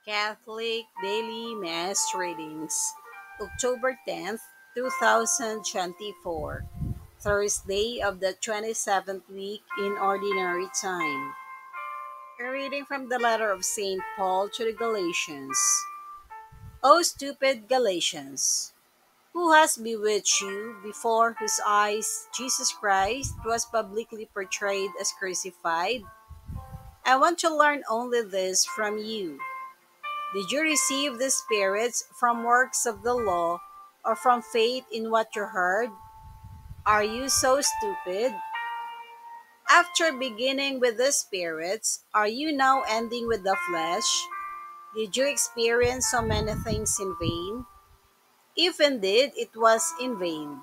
Catholic Daily Mass Readings, October 10th, 2024, Thursday of the 27th week in Ordinary Time. A reading from the letter of St. Paul to the Galatians. O stupid Galatians! Who has bewitched you, before whose eyes Jesus Christ was publicly portrayed as crucified? I want to learn only this from you. Did you receive the spirits from works of the law or from faith in what you heard? Are you so stupid? After beginning with the spirits, are you now ending with the flesh? Did you experience so many things in vain? If indeed it was in vain.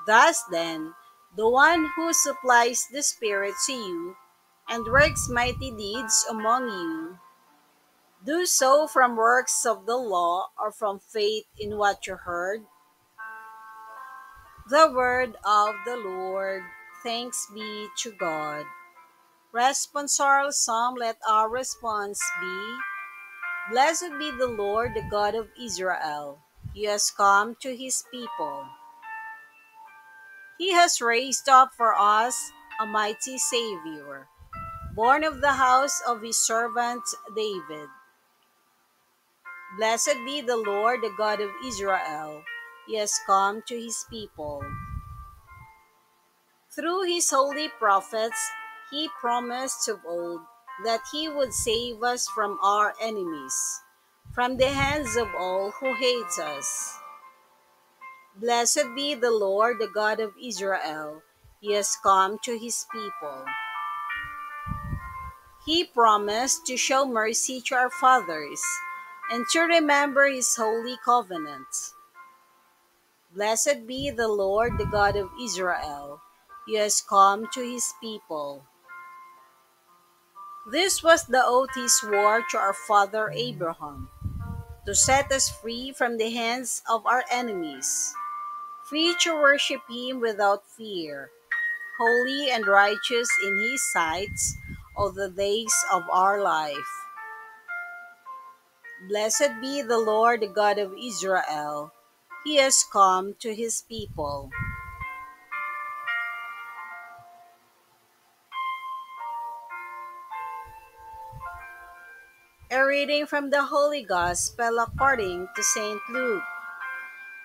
Thus then, the one who supplies the Spirit to you and works mighty deeds among you, do so from works of the law or from faith in what you heard? The word of the Lord. Thanks be to God. Responsorial Psalm. Let our response be, Blessed be the Lord, the God of Israel. He has come to his people. He has raised up for us a mighty Savior, born of the house of his servant David. Blessed be the Lord, the God of Israel. He has come to his people. Through his holy prophets, he promised of old that he would save us from our enemies, from the hands of all who hate us. Blessed be the Lord, the God of Israel. He has come to his people. He promised to show mercy to our fathers and to remember his holy covenant. Blessed be the Lord, the God of Israel. He has come to his people. This was the oath he swore to our father Abraham, to set us free from the hands of our enemies, free to worship him without fear, holy and righteous in his sight all the days of our life. Blessed be the Lord, the God of Israel. He has come to his people. A reading from the Holy Gospel according to St. Luke.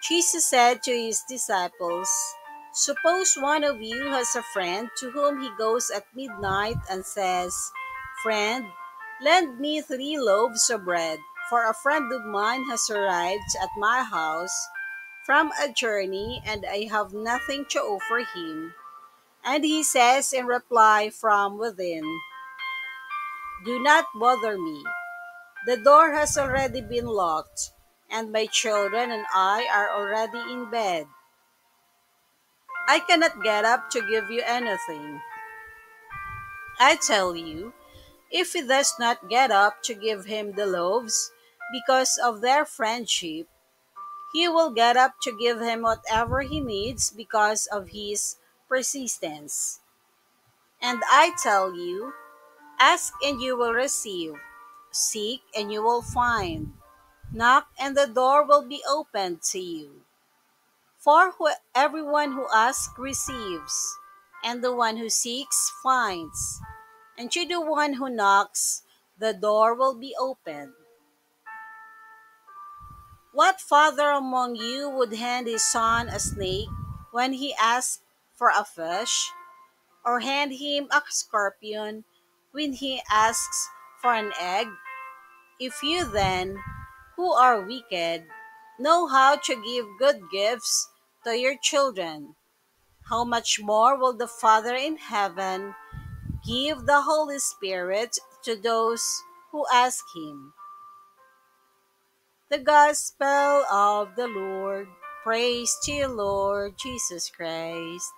Jesus said to his disciples, Suppose one of you has a friend to whom he goes at midnight and says, Friend, lend me 3 loaves of bread, for a friend of mine has arrived at my house from a journey, and I have nothing to offer him. And he says in reply from within, Do not bother me. The door has already been locked, and my children and I are already in bed. I cannot get up to give you anything. I tell you, if he does not get up to give him the loaves because of their friendship, he will get up to give him whatever he needs because of his persistence. And I tell you, ask and you will receive, seek and you will find, knock and the door will be opened to you. For everyone who asks receives, and the one who seeks finds, and to the one who knocks, the door will be opened. What father among you would hand his son a snake when he asks for a fish, or hand him a scorpion when he asks for an egg? If you then, who are wicked, know how to give good gifts to your children, how much more will the Father in heaven give the Holy Spirit to those who ask him? The Gospel of the Lord. Praise to you, Lord Jesus Christ.